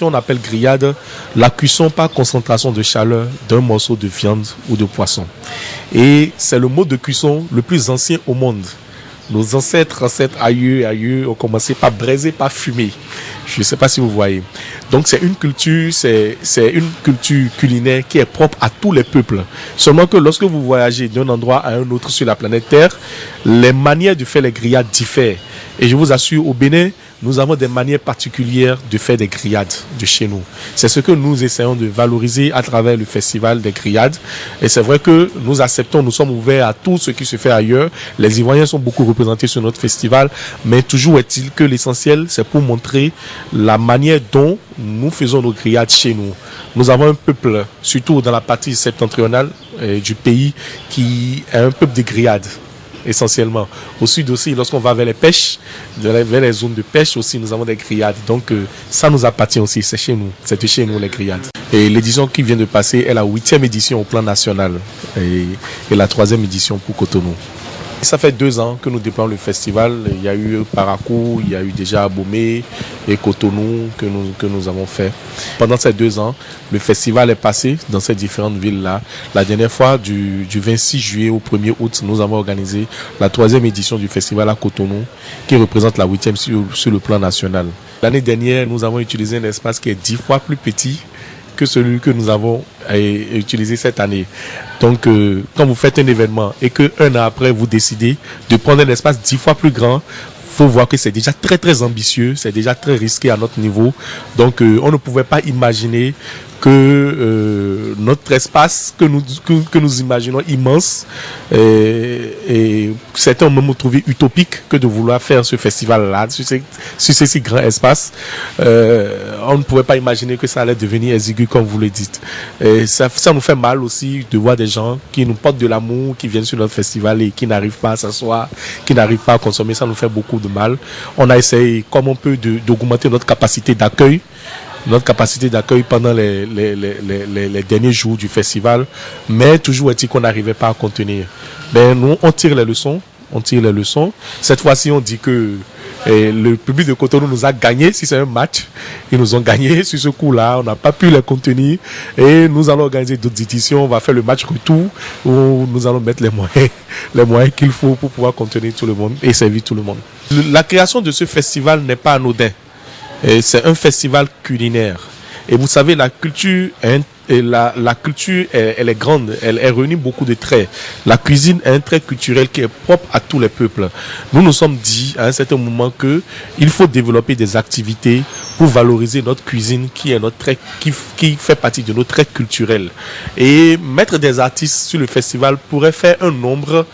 tradition, on appelle grillade la cuisson par concentration de chaleur d'un morceau de viande ou de poisson. Et c'est le mode de cuisson le plus ancien au monde. Nos ancêtres, aïeux, ont commencé par braiser, par fumer. Je ne sais pas si vous voyez. Donc c'est une culture culinaire qui est propre à tous les peuples. Seulement que lorsque vous voyagez d'un endroit à un autre sur la planète Terre, les manières de faire les grillades diffèrent. Et je vous assure, au Bénin, nous avons des manières particulières de faire des grillades de chez nous. C'est ce que nous essayons de valoriser à travers le festival des grillades. Et c'est vrai que nous acceptons, nous sommes ouverts à tout ce qui se fait ailleurs. Les Ivoiriens sont beaucoup représentés sur notre festival, mais toujours est-il que l'essentiel, c'est pour montrer la manière dont nous faisons nos grillades chez nous. Nous avons un peuple, surtout dans la partie septentrionale du pays, qui est un peuple de grillades. Essentiellement. Au sud aussi, lorsqu'on va vers les pêches, vers les zones de pêche aussi, nous avons des grillades. Donc ça nous appartient aussi, c'est chez nous. C'est de chez nous les grillades. Et l'édition qui vient de passer est la 8e édition au plan national et la 3e édition pour Cotonou. Ça fait 2 ans que nous déployons le festival. Il y a eu Parakou, il y a eu déjà Abomey et Cotonou que nous avons fait. Pendant ces 2 ans, le festival est passé dans ces différentes villes-là. La dernière fois, du 26 juillet au 1er août, nous avons organisé la 3e édition du festival à Cotonou, qui représente la 8e sur le plan national. L'année dernière, nous avons utilisé un espace qui est 10 fois plus petit que celui que nous avons utilisé cette année. Donc, quand vous faites un événement et qu'un an après, vous décidez de prendre un espace 10 fois plus grand, faut voir que c'est déjà très très ambitieux, c'est déjà très risqué à notre niveau. Donc, on ne pouvait pas imaginer que notre espace que nous imaginons immense et certains ont même trouvé utopique que de vouloir faire ce festival-là sur ces si grands espaces. On ne pouvait pas imaginer que ça allait devenir exigu comme vous le dites. Et ça nous fait mal aussi de voir des gens qui nous portent de l'amour, qui viennent sur notre festival et qui n'arrivent pas à s'asseoir, qui n'arrivent pas à consommer. Ça nous fait beaucoup de mal. On a essayé comme on peut d'augmenter notre capacité d'accueil. Pendant les derniers jours du festival, mais toujours est-il qu'on n'arrivait pas à contenir. Ben, nous, on tire les leçons. Cette fois-ci, on dit que le public de Cotonou nous a gagné. Si c'est un match, ils nous ont gagné sur ce coup-là. On n'a pas pu les contenir et nous allons organiser d'autres éditions. On va faire le match retour où nous allons mettre les moyens qu'il faut pour pouvoir contenir tout le monde et servir tout le monde. La création de ce festival n'est pas anodin. C'est un festival culinaire. Et vous savez, la culture, elle est grande. Elle réunit beaucoup de traits. La cuisine est un trait culturel qui est propre à tous les peuples. Nous nous sommes dit à un certain moment que il faut développer des activités pour valoriser notre cuisine qui est notre trait, qui fait partie de nos traits culturels. Et mettre des artistes sur le festival pourrait faire un nombre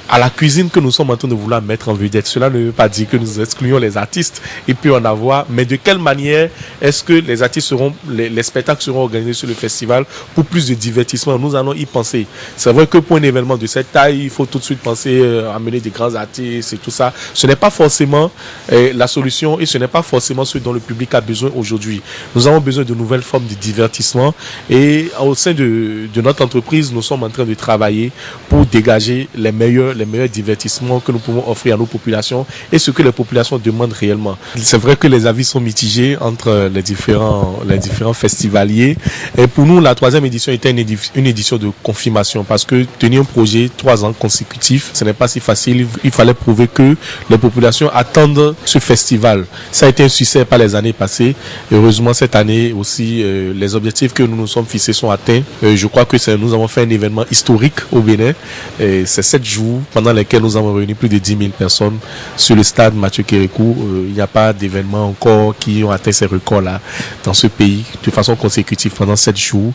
à la cuisine que nous sommes en train de vouloir mettre en vedette. Cela ne veut pas dire que nous excluons les artistes, il peut en avoir, mais de quelle manière est-ce que les artistes les spectacles seront organisés sur le festival pour plus de divertissement? Nous allons y penser. C'est vrai que pour un événement de cette taille, il faut tout de suite penser à amener des grands artistes et tout ça. Ce n'est pas forcément la solution et ce n'est pas forcément ce dont le public a besoin aujourd'hui. Nous avons besoin de nouvelles formes de divertissement et au sein de notre entreprise, nous sommes en train de travailler pour dégager les meilleurs divertissements que nous pouvons offrir à nos populations et ce que les populations demandent réellement. C'est vrai que les avis sont mitigés entre les différents festivaliers et pour nous la 3e édition était une édition de confirmation parce que tenir un projet 3 ans consécutifs, ce n'est pas si facile. Il fallait prouver que les populations attendent ce festival. Ça a été un succès par les années passées. Heureusement cette année aussi les objectifs que nous nous sommes fixés sont atteints. Je crois que nous avons fait un événement historique au Bénin. C'est 7 jours pendant lesquels nous avons réuni plus de 10 000 personnes sur le stade Mathieu Kérékou. Il n'y a pas d'événements encore qui ont atteint ces records-là dans ce pays de façon consécutive pendant 7 jours.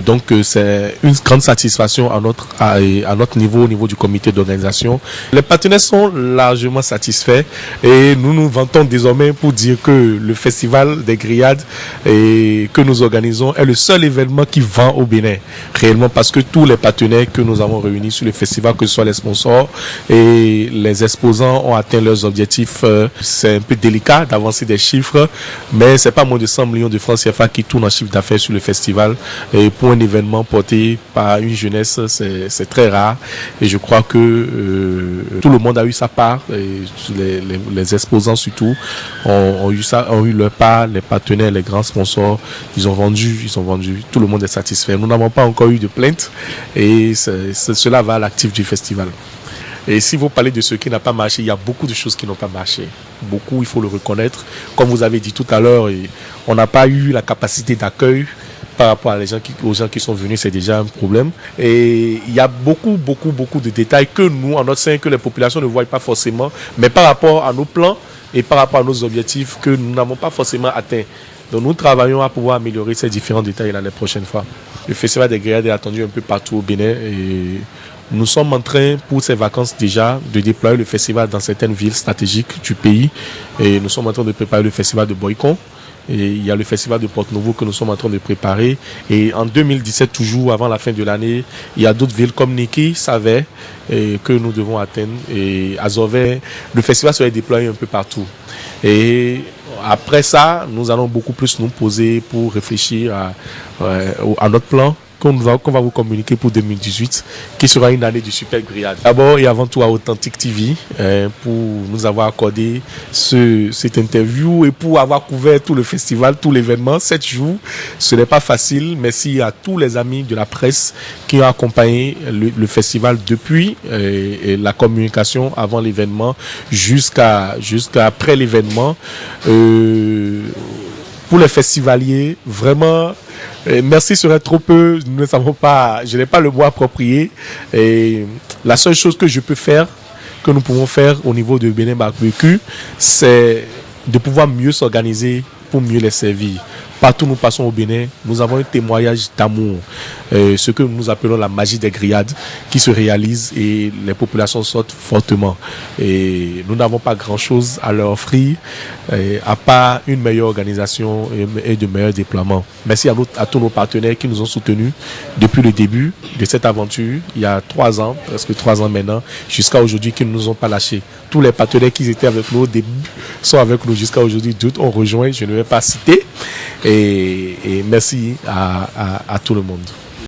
Donc c'est une grande satisfaction à notre niveau, au niveau du comité d'organisation. Les partenaires sont largement satisfaits et nous nous vantons désormais pour dire que le festival des grillades que nous organisons est le seul événement qui vend au Bénin réellement parce que tous les partenaires que nous avons réunis sur le festival, que ce soit les sponsors sponsors et les exposants ont atteint leurs objectifs. C'est un peu délicat d'avancer des chiffres, mais c'est pas moins de 100 millions de francs CFA qui tournent en chiffre d'affaires sur le festival. Et pour un événement porté par une jeunesse, c'est très rare. Et je crois que tout le monde a eu sa part. Et les exposants surtout ont eu leur part. Les partenaires, les grands sponsors, ils ont vendu. Tout le monde est satisfait. Nous n'avons pas encore eu de plainte et cela va à l'actif du festival. Et si vous parlez de ce qui n'a pas marché, il y a beaucoup de choses qui n'ont pas marché. Beaucoup, il faut le reconnaître. Comme vous avez dit tout à l'heure, on n'a pas eu la capacité d'accueil par rapport aux gens qui sont venus, c'est déjà un problème. Et il y a beaucoup de détails que nous, en notre sein, que les populations ne voient pas forcément, mais par rapport à nos plans et par rapport à nos objectifs que nous n'avons pas forcément atteints. Donc nous travaillons à pouvoir améliorer ces différents détails l'année prochaine fois. Le festival des grillades est attendu un peu partout au Bénin et nous sommes en train, pour ces vacances déjà, de déployer le festival dans certaines villes stratégiques du pays. Et nous sommes en train de préparer le festival de Boycon. Et il y a le festival de Porte-Novo que nous sommes en train de préparer. Et en 2017, toujours avant la fin de l'année, il y a d'autres villes comme Niki, Savet, que nous devons atteindre. Et à Zové, le festival sera déployé un peu partout. Et après ça, nous allons beaucoup plus nous poser pour réfléchir à notre plan qu'on va vous communiquer pour 2018, qui sera une année du super grillade. D'abord et avant tout à Authentique TV pour nous avoir accordé cette interview et pour avoir couvert tout le festival, tout l'événement, 7 jours. Ce n'est pas facile. Merci à tous les amis de la presse qui ont accompagné le festival depuis la communication avant l'événement jusqu'à après l'événement. Pour les festivaliers, vraiment, merci serait trop peu. Nous ne savons pas, je n'ai pas le mot approprié. Et la seule chose que je peux faire, que nous pouvons faire au niveau de Bénin Barbecue, c'est de pouvoir mieux s'organiser pour mieux les servir. Partout où nous passons au Bénin, nous avons un témoignage d'amour, ce que nous appelons la magie des grillades qui se réalise et les populations sortent fortement. Et nous n'avons pas grand-chose à leur offrir, à part une meilleure organisation et de meilleurs déploiements. Merci à tous nos partenaires qui nous ont soutenus depuis le début de cette aventure, il y a 3 ans, presque 3 ans maintenant, jusqu'à aujourd'hui, qui ne nous ont pas lâchés. Tous les partenaires qui étaient avec nous au début sont avec nous jusqu'à aujourd'hui. D'autres ont rejoint, je ne vais pas citer. Et merci à tout le monde.